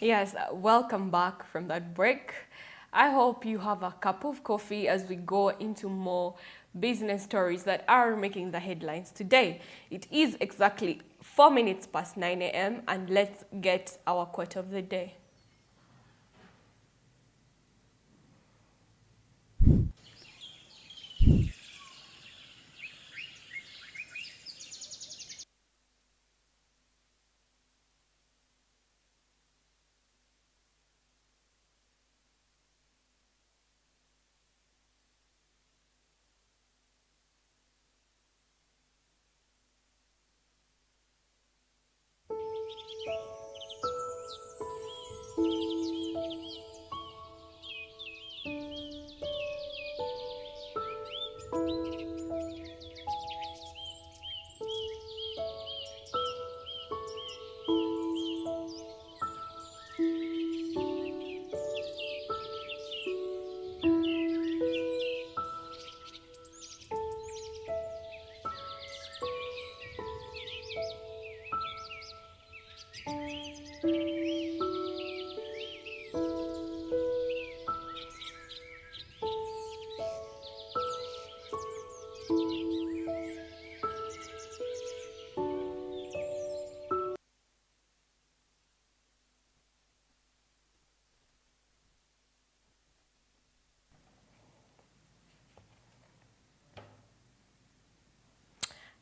Yes, welcome back from that break. I hope you have a cup of coffee as we go into more business stories that are making the headlines today. It is exactly 4 minutes past 9 a.m. and let's get our quote of the day.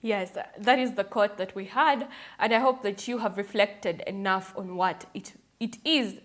Yes, that is the quote that we had, and I hope that you have reflected enough on what it is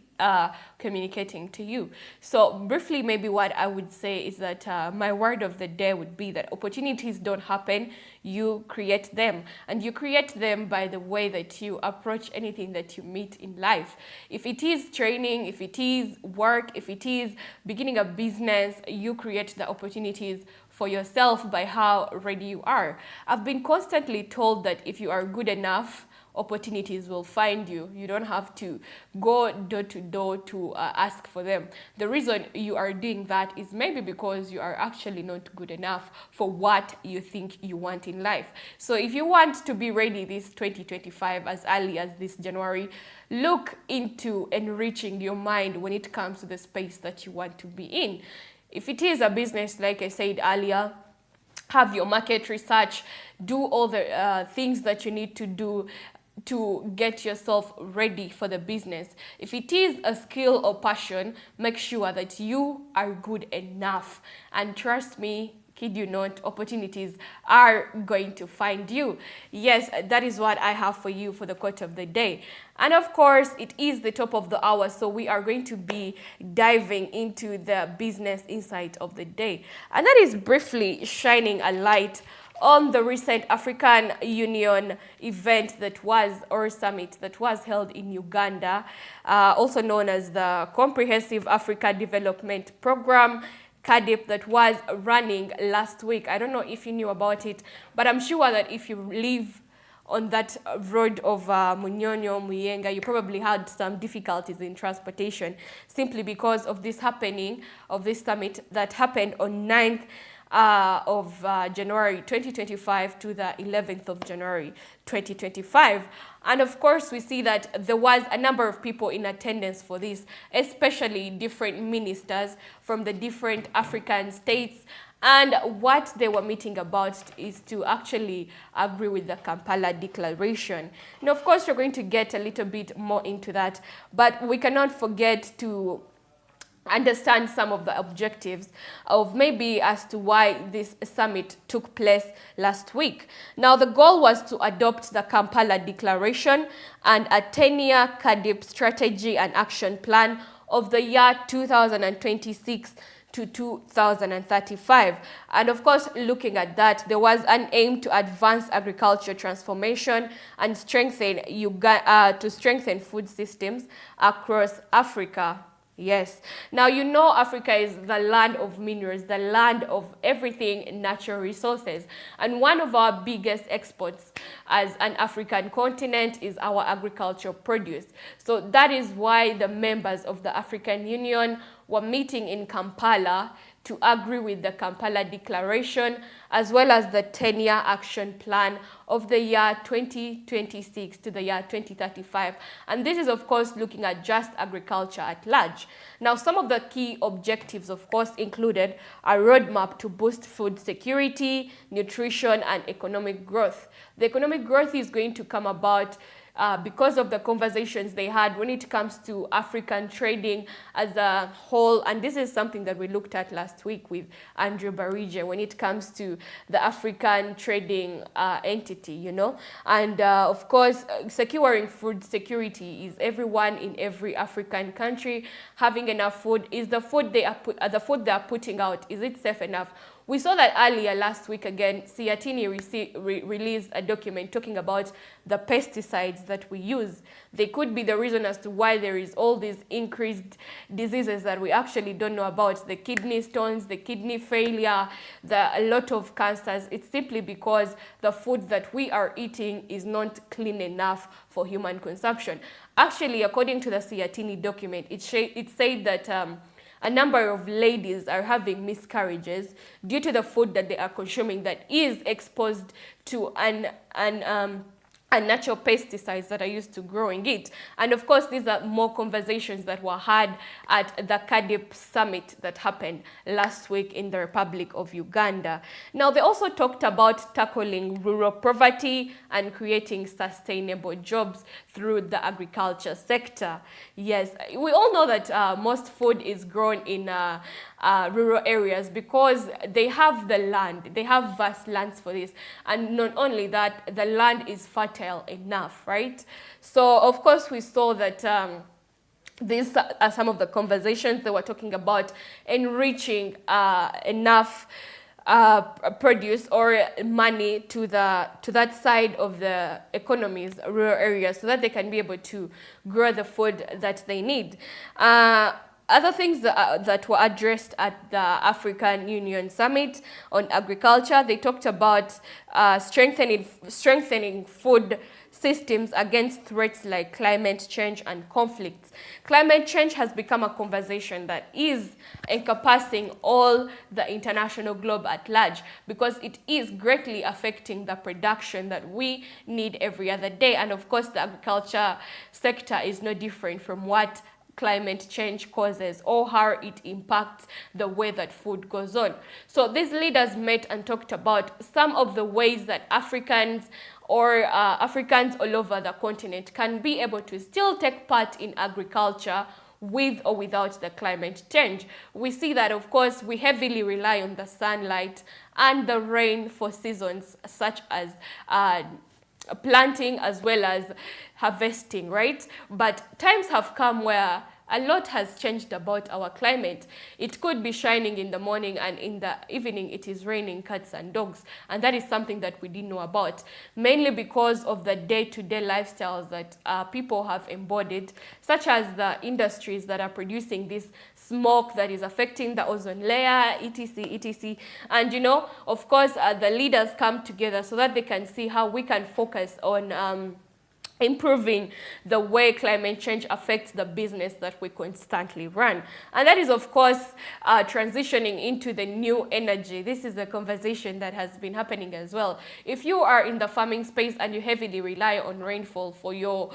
communicating to you. So briefly, maybe what I would say is that my word of the day would be that opportunities don't happen, you create them. And you create them by the way that you approach anything that you meet in life. If it is training, if it is work, if it is beginning a business, you create the opportunities for yourself by how ready you are. I've been constantly told that if you are good enough, opportunities will find you. You don't have to go door to door to ask for them. The reason you are doing that is maybe because you are actually not good enough for what you think you want in life. So if you want to be ready this 2025 as early as this January, look into enriching your mind when it comes to the space that you want to be in. If it is a business, like I said earlier, have your market research, do all the things that you need to do to get yourself ready for the business. If it is a skill or passion, make sure that you are good enough. And trust me, kid you not, opportunities are going to find you. Yes, that is what I have for you for the quote of the day. And of course, it is the top of the hour, so we are going to be diving into the business insight of the day. And that is briefly shining a light on the recent African Union event that was, or summit that was held in Uganda, also known as the Comprehensive Africa Development Program, CADIP, that was running last week. I don't know if you knew about it, but I'm sure that if you live on that road of Munyonyo, Muyenga, you probably had some difficulties in transportation simply because of this happening, of this summit that happened on 9th of January 2025 to the 11th of January 2025. And of course, we see that there was a number of people in attendance for this, especially different ministers from the different African states. And what they were meeting about is to actually agree with the Kampala Declaration. And of course, we're going to get a little bit more into that, but we cannot forget to understand some of the objectives of maybe as to why this summit took place last week. Now, the goal was to adopt the Kampala Declaration and a 10-year CADIP strategy and action plan of the year 2026 to 2035. And of course, looking at that, there was an aim to advance agriculture transformation and strengthen food systems across Africa. Yes. Now, you know, Africa is the land of minerals, the land of everything natural resources. And one of our biggest exports as an African continent is our agricultural produce. So that is why the members of the African Union were meeting in Kampala to agree with the Kampala Declaration as well as the 10-year action plan of the year 2026 to the year 2035. And this is, of course, looking at just agriculture at large. Now, some of the key objectives, of course, included a roadmap to boost food security, nutrition, and economic growth. The economic growth is going to come about because of the conversations they had when it comes to African trading as a whole. And this is something that we looked at last week with Andrew Barige when it comes to the African trading entity, you know. And of course, securing food security is everyone in every African country having enough food. Is the food they are putting out, is it safe enough? We saw that earlier last week again, Siatini released a document talking about the pesticides that we use. They could be the reason as to why there is all these increased diseases that we actually don't know about. The kidney stones, the kidney failure, a lot of cancers. It's simply because the food that we are eating is not clean enough for human consumption. Actually, according to the Siatini document, it said that a number of ladies are having miscarriages due to the food that they are consuming that is exposed to natural pesticides that are used to growing it. And of course, these are more conversations that were had at the CADIP summit that happened last week in the Republic of Uganda. Now, they also talked about tackling rural poverty and creating sustainable jobs through the agriculture sector. Yes, we all know that most food is grown in rural areas because they have the land, they have vast lands for this. And not only that, the land is fertile enough, right? So, of course, we saw that these are some of the conversations they were talking about enriching enough produce or money to that side of the economies, rural areas, so that they can be able to grow the food that they need. Other things that were addressed at the African Union Summit on agriculture, they talked about strengthening food systems against threats like climate change and conflicts. Climate change has become a conversation that is encompassing all the international globe at large because it is greatly affecting the production that we need every other day. And of course, the agriculture sector is no different from what climate change causes or how it impacts the way that food goes on. So these leaders met and talked about some of the ways that Africans or Africans all over the continent can be able to still take part in agriculture with or without the climate change. We see that, of course, we heavily rely on the sunlight and the rain for seasons such as planting as well as harvesting, right? But times have come where a lot has changed about our climate. It could be shining in the morning and in the evening it is raining cats and dogs. And that is something that we didn't know about, mainly because of the day-to-day lifestyles that people have embodied, such as the industries that are producing this smoke that is affecting the ozone layer, etc, etc. And you know, of course, the leaders come together so that they can see how we can focus on improving the way climate change affects the business that we constantly run. And that is, of course, transitioning into the new energy. This is a conversation that has been happening as well. If you are in the farming space and you heavily rely on rainfall for your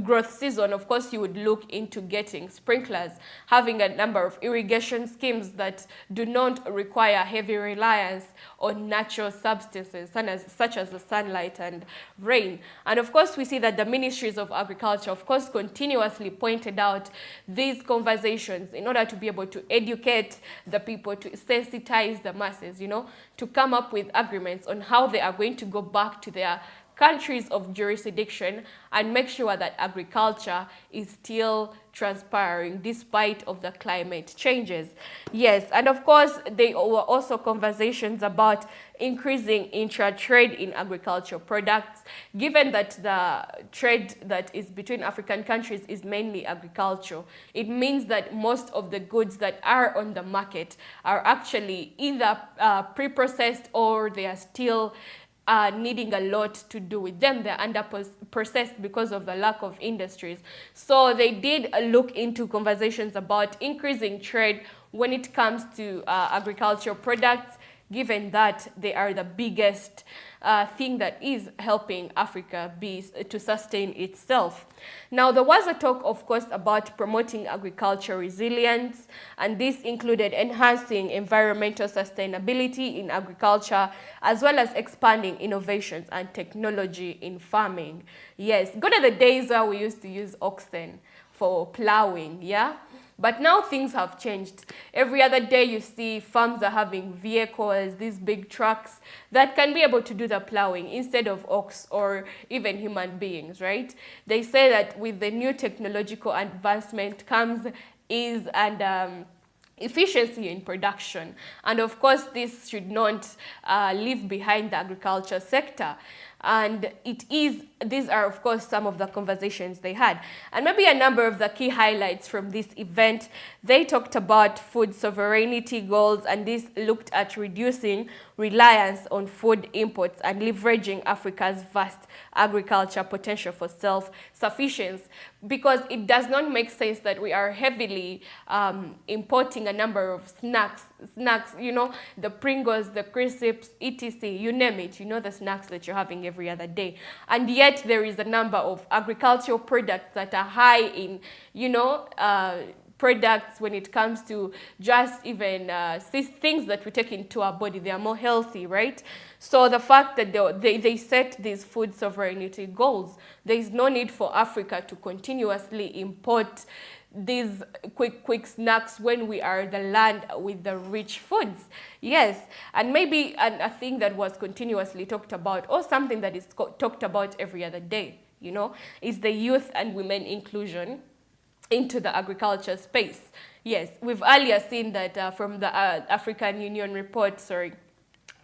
growth season, of course, you would look into getting sprinklers, having a number of irrigation schemes that do not require heavy reliance on natural substances such as the sunlight and rain. And of course, we see that the ministries of agriculture, of course, continuously pointed out these conversations in order to be able to educate the people, to sensitize the masses, you know, to come up with agreements on how they are going to go back to their countries of jurisdiction and make sure that agriculture is still transpiring despite of the climate changes. Yes, and of course, there were also conversations about increasing intra-trade in agricultural products, given that the trade that is between African countries is mainly agricultural. It means that most of the goods that are on the market are actually either pre-processed or they are still needing a lot to do with them. They're under-processed because of the lack of industries. So they did look into conversations about increasing trade when it comes to agricultural products, given that they are the biggest thing that is helping Africa to sustain itself. Now, there was a talk, of course, about promoting agricultural resilience, and this included enhancing environmental sustainability in agriculture, as well as expanding innovations and technology in farming. Yes, gone are the days where we used to use oxen for plowing, yeah? But now things have changed. Every other day you see farms are having vehicles, these big trucks that can be able to do the plowing instead of ox or even human beings, right? They say that with the new technological advancement comes ease and efficiency in production. And of course, this should not leave behind the agriculture sector. And these are, of course, some of the conversations they had. And maybe a number of the key highlights from this event, they talked about food sovereignty goals, and this looked at reducing reliance on food imports and leveraging Africa's vast agriculture potential for self-sufficiency, because it does not make sense that we are heavily importing a number of snacks, you know, the Pringles, the crisps, etc., you name it, you know, the snacks that you're having every other day. And yet there is a number of agricultural products that are high in, you know, products when it comes to just even things that we take into our body. They are more healthy, right? So the fact that they set these food sovereignty goals, there is no need for Africa to continuously import these quick snacks when we are the land with the rich foods. Yes, and maybe a thing that was continuously talked about, or something that is talked about every other day, you know, is the youth and women inclusion into the agriculture space. Yes, we've earlier seen that from the African Union report,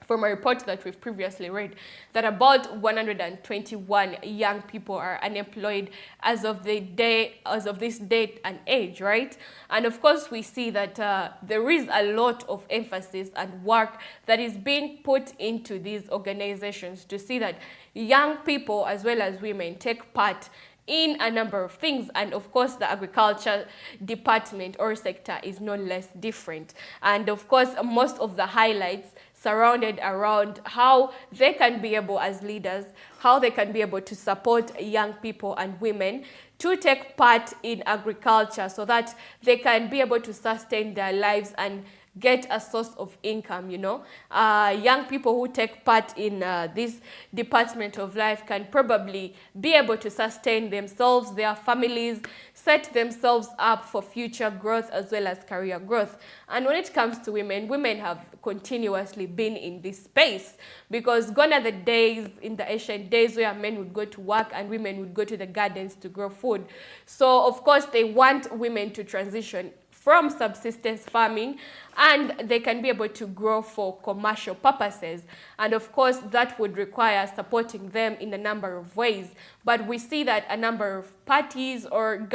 from a report that we've previously read, that about 121 young people are unemployed as of this date and age, right? And of course, we see that there is a lot of emphasis and work that is being put into these organizations to see that young people as well as women take part in a number of things. And of course, the agriculture department or sector is no less different. And of course, most of the highlights surrounded around how they can be able, as leaders, how they can be able to support young people and women to take part in agriculture so that they can be able to sustain their lives and get a source of income, you know. Young people who take part in this department of life can probably be able to sustain themselves, their families, set themselves up for future growth as well as career growth. And when it comes to women, women have continuously been in this space, because gone are the days, in the ancient days, where men would go to work and women would go to the gardens to grow food. So of course they want women to transition from subsistence farming, and they can be able to grow for commercial purposes. And of course, that would require supporting them in a number of ways. But we see that a number of parties, or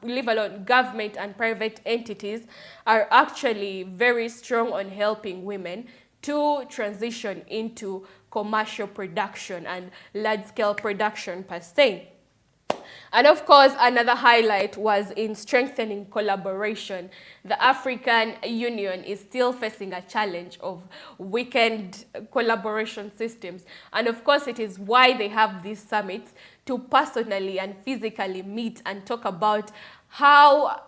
leave alone government and private entities, are actually very strong on helping women to transition into commercial production and large-scale production per se. And of course, another highlight was in strengthening collaboration. The African Union is still facing a challenge of weakened collaboration systems. And of course, it is why they have these summits to personally and physically meet and talk about how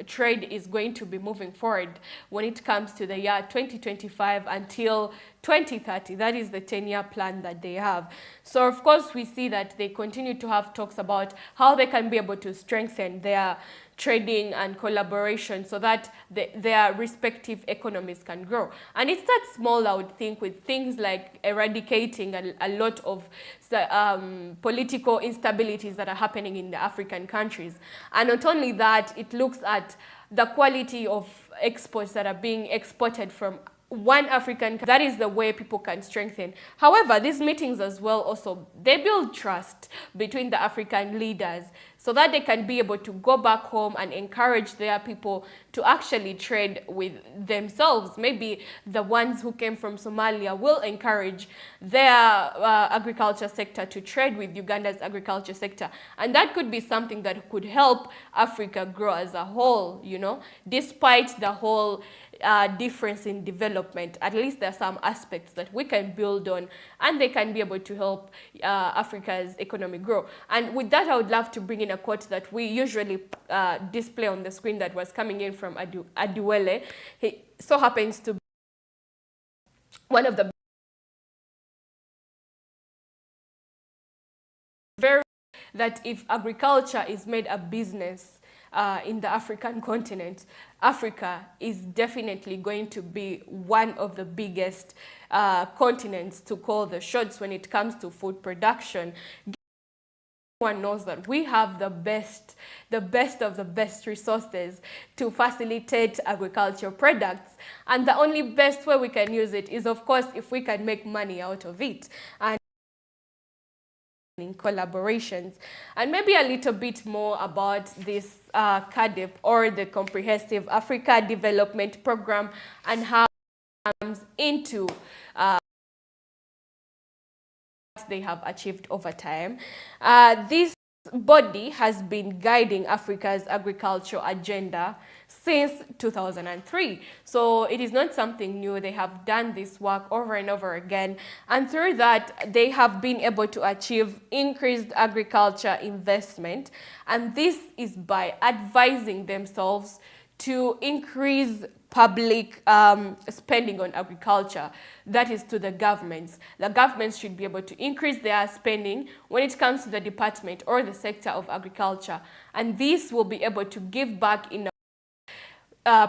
trade is going to be moving forward when it comes to the year 2025 until 2030. That is the 10-year plan that they have. So of course, we see that they continue to have talks about how they can be able to strengthen their trading and collaboration so that their respective economies can grow. And it starts small, I would think, with things like eradicating a lot of the political instabilities that are happening in the African countries. And not only that, it looks at the quality of exports that are being exported from one African. That is the way people can strengthen. However, these meetings as well also, they build trust between the African leaders. so that they can be able to go back home and encourage their people to actually trade with themselves. Maybe the ones who came from Somalia will encourage their agriculture sector to trade with Uganda's agriculture sector. And that could be something that could help Africa grow as a whole, you know, despite the whole difference in development. At least there are some aspects that we can build on, and they can be able to help Africa's economy grow. And with that, I would love to bring in a quote that we usually display on the screen that was coming in from Adiwele. He so happens to be one of the very that if agriculture is made a business in the African continent, Africa is definitely going to be one of the biggest continents to call the shots when it comes to food production. Everyone knows that we have the best of the best resources to facilitate agricultural products, and the only best way we can use it is, of course, if we can make money out of it. And in collaborations, and maybe a little bit more about this CAADP, or the Comprehensive Africa Development Program, and how it comes into what they have achieved over time. This body has been guiding Africa's agricultural agenda since 2003. So it is not something new. They have done this work over and over again. And through that, they have been able to achieve increased agriculture investment. And this is by advising themselves to increase public spending on agriculture. That is to the governments. The governments should be able to increase their spending when it comes to the department or the sector of agriculture. And this will be able to give back in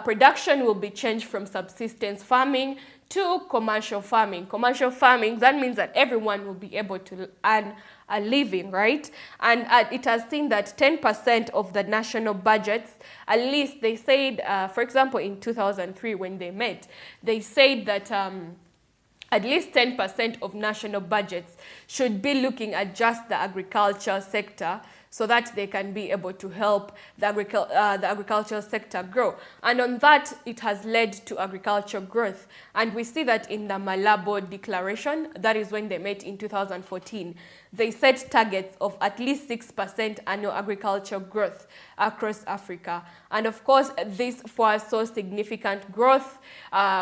production will be changed from subsistence farming to commercial farming. Commercial farming, that means that everyone will be able to earn a living, right? And it has seen that 10% of the national budgets, at least they said, for example, in 2003 when they met, they said that at least 10% of national budgets should be looking at just the agriculture sector, so that they can be able to help the agricultural sector grow. And on that, it has led to agricultural growth. And we see that in the Malabo Declaration, that is when they met in 2014. They set targets of at least 6% annual agricultural growth across Africa. And of course, this foresaw significant growth,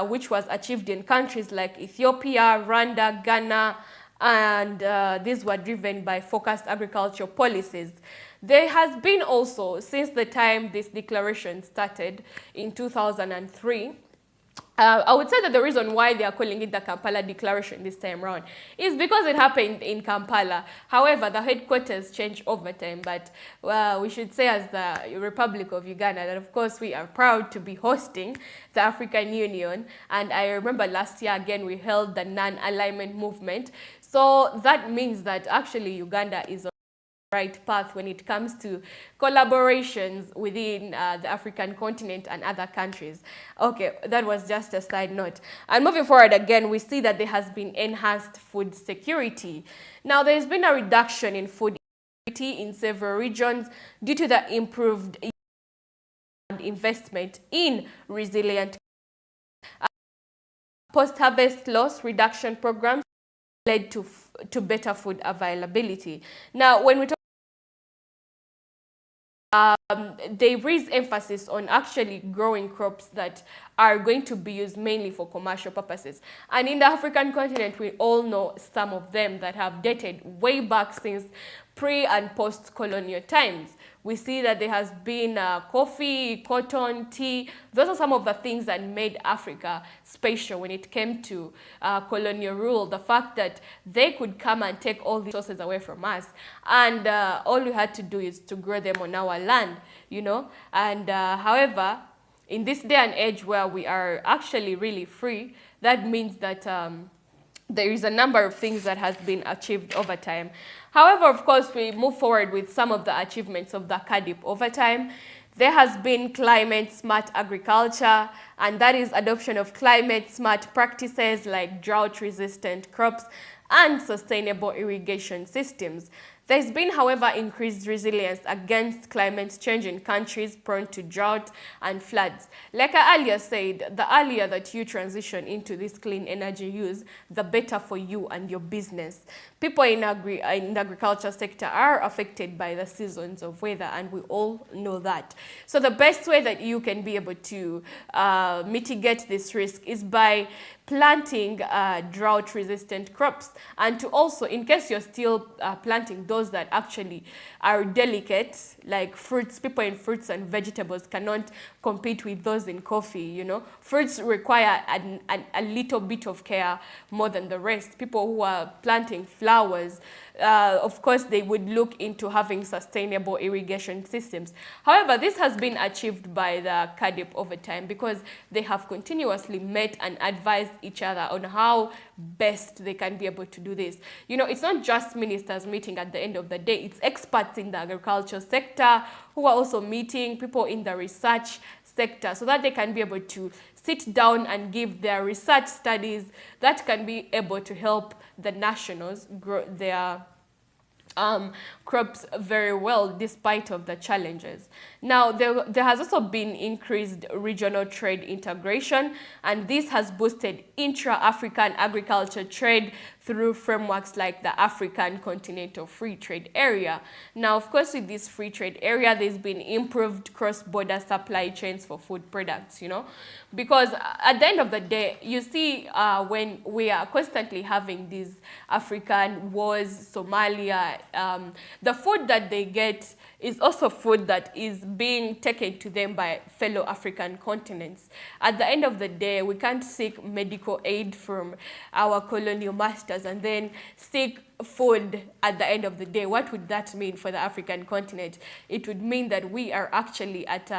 which was achieved in countries like Ethiopia, Rwanda, Ghana, and these were driven by focused agricultural policies. There has been also, since the time this declaration started in 2003, I would say that the reason why they are calling it the Kampala Declaration this time around is because it happened in Kampala. However, the headquarters changed over time, but we should say as the Republic of Uganda that of course we are proud to be hosting the African Union. And I remember last year again we held the non-alignment movement. So that means that actually Uganda is on the right path when it comes to collaborations within the African continent and other countries. Okay, that was just a side note. And moving forward again, we see that there has been enhanced food security. Now, there's been a reduction in food security in several regions due to the improved investment in resilient post-harvest loss reduction programs led to better food availability. Now, when we talk they raise emphasis on actually growing crops that are going to be used mainly for commercial purposes. And in the African continent, we all know some of them that have dated way back since pre- and post-colonial times. We see that there has been coffee, cotton, tea. Those are some of the things that made Africa special when it came to colonial rule. The fact that they could come and take all these resources away from us, and all we had to do is to grow them on our land, you know. And however, in this day and age where we are actually really free, that means that there is a number of things that has been achieved over time. However, of course, we move forward with some of the achievements of the CAADP over time. There has been climate smart agriculture, and that is adoption of climate smart practices like drought resistant crops and sustainable irrigation systems. There's been, however, increased resilience against climate change in countries prone to drought and floods. Like I earlier said, the earlier that you transition into this clean energy use, the better for you and your business. People in the agriculture sector are affected by the seasons of weather, and we all know that. So the best way that you can be able to mitigate this risk is by planting drought-resistant crops, and to also, in case you're still planting those that actually are delicate, like fruits. People in fruits and vegetables cannot compete with those in coffee, you know. Fruits require a little bit of care more than the rest. People who are planting flowers, of course, they would look into having sustainable irrigation systems. However, this has been achieved by the CADIP over time, because they have continuously met and advised each other on how best they can be able to do this. You know, it's not just ministers meeting at the end of the day, it's experts in the agriculture sector who are also meeting, people in the research sector, so that they can be able to sit down and give their research studies that can be able to help the nationals grow their crops very well despite of the challenges. Now, there has also been increased regional trade integration, and this has boosted intra-African agriculture trade through frameworks like the African Continental Free Trade Area. Now, of course, with this free trade area, there's been improved cross-border supply chains for food products, you know, because at the end of the day, you see, when we are constantly having these African wars, Somalia, the food that they get is also food that is being taken to them by fellow African continents. At the end of the day, we can't seek medical aid from our colonial masters and then seek food at the end of the day. What would that mean for the African continent? It would mean that we are actually at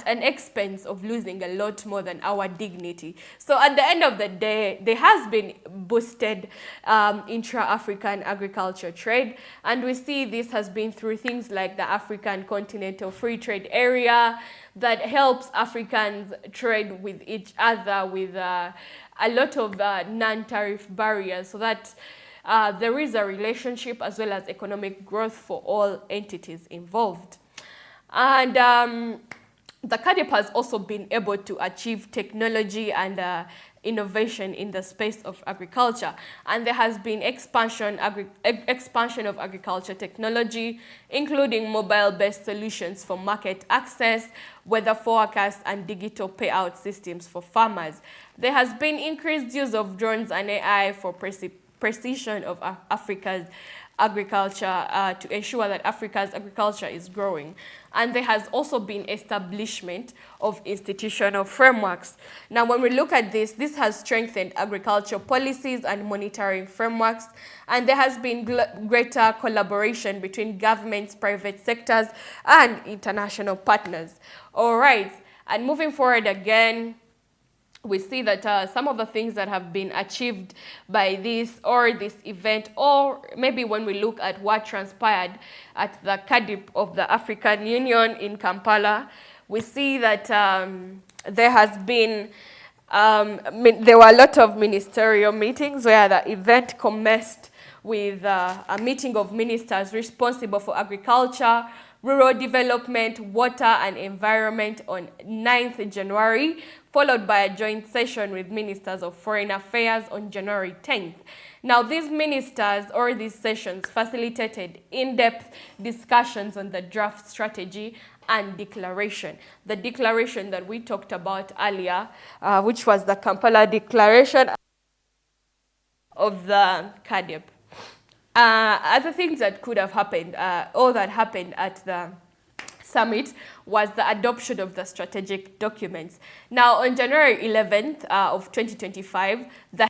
an expense of losing a lot more than our dignity. So at the end of the day, there has been boosted intra-African agriculture trade, and we see this has been through things like the African Continental Free Trade Area that helps Africans trade with each other with a lot of non-tariff barriers, so that there is a relationship as well as economic growth for all entities involved. And the CADIP has also been able to achieve technology and innovation in the space of agriculture, and there has been expansion of agriculture technology, including mobile-based solutions for market access, weather forecasts, and digital payout systems for farmers. There has been increased use of drones and AI for precision of Africa's agriculture, to ensure that Africa's agriculture is growing. And there has also been establishment of institutional frameworks. Now, when we look at this, this has strengthened agricultural policies and monitoring frameworks, and there has been greater collaboration between governments, private sectors, and international partners. All right, and moving forward again, we see that some of the things that have been achieved by this event, or maybe when we look at what transpired at the CADIP of the African Union in Kampala, we see that there has been, there were a lot of ministerial meetings where the event commenced with a meeting of ministers responsible for agriculture, rural development, water and environment on 9th January, followed by a joint session with ministers of foreign affairs on January 10th. Now, these ministers or these sessions facilitated in-depth discussions on the draft strategy and declaration. The declaration that we talked about earlier, which was the Kampala Declaration of the CADIP. Other things that could have happened, or that happened at the summit, was the adoption of the strategic documents. Now, on January 11th of 2025, the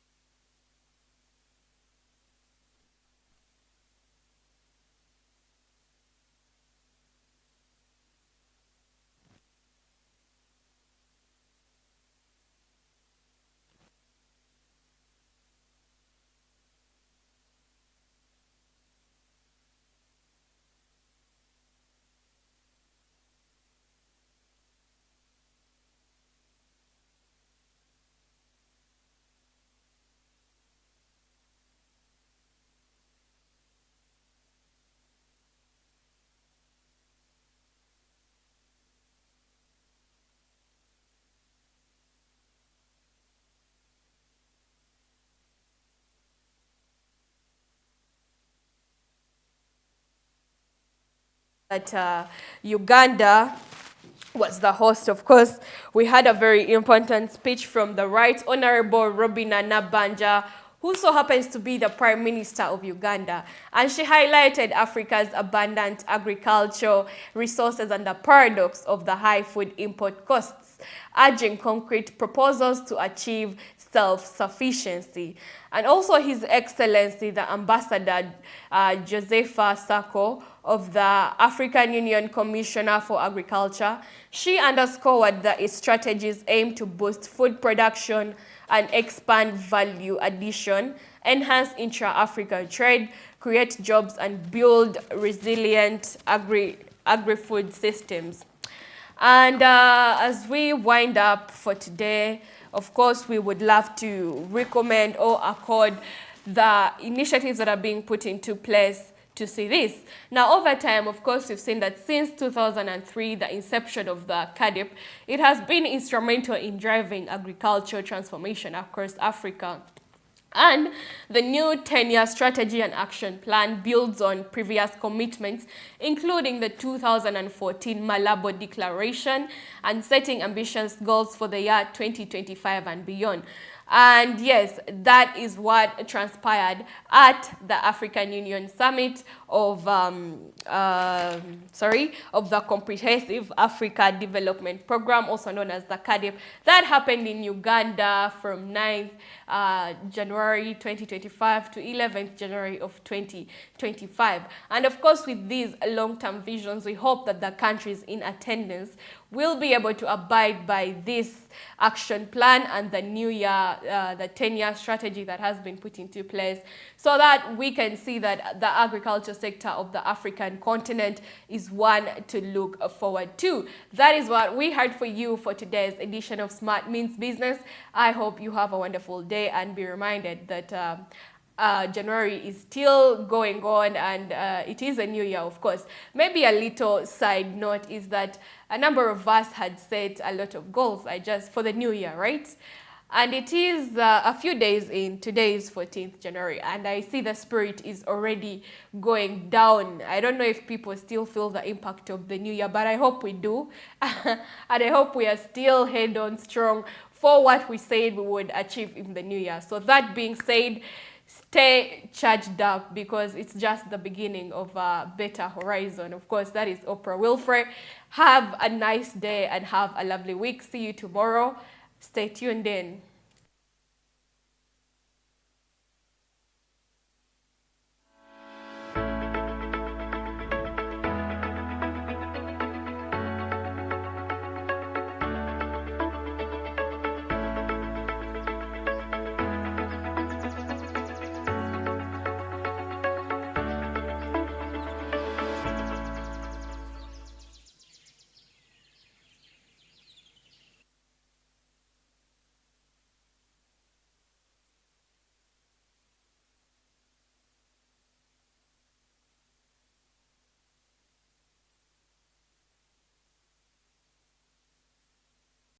that Uganda was the host. Of course, we had a very important speech from the Right Honorable Robina Nabanja, who so happens to be the Prime Minister of Uganda. And she highlighted Africa's abundant agricultural resources and the paradox of the high food import costs, urging concrete proposals to achieve self-sufficiency. And also His Excellency, the Ambassador Josepha Sako of the African Union Commissioner for Agriculture, she underscored that its strategies aim to boost food production and expand value addition, enhance intra-African trade, create jobs, and build resilient agri-food systems. And as we wind up for today, of course, we would love to recommend or accord the initiatives that are being put into place to see this. Now, over time, of course, we've seen that since 2003, the inception of the CAADP, it has been instrumental in driving agricultural transformation across Africa. And the new 10-year strategy and action plan builds on previous commitments, including the 2014 Malabo Declaration and setting ambitious goals for the year 2025 and beyond. And yes, that is what transpired at the African Union Summit of the Comprehensive Africa Development Program, also known as the CAADP. That happened in Uganda from 9th January 2025 to 11th January of 2025. And of course, with these long-term visions, we hope that the countries in attendance will be able to abide by this action plan and the new year, the 10-year strategy that has been put into place, so that we can see that the agriculture sector of the African continent is one to look forward to. That is what we had for you for today's edition of Smart Means Business. I hope you have a wonderful day, and be reminded that January is still going on, and it is a new year, of course. Maybe a little side note is that a number of us had set a lot of goals for the new year, right? And it is a few days in. Today is 14th January, and I see the spirit is already going down. I don't know if people still feel the impact of the new year, but I hope we do. And I hope we are still head on strong for what we said we would achieve in the new year. So that being said, stay charged up, because it's just the beginning of a better horizon. Of course, that is Oprah Winfrey. Have a nice day and have a lovely week. See you tomorrow. Stay tuned in.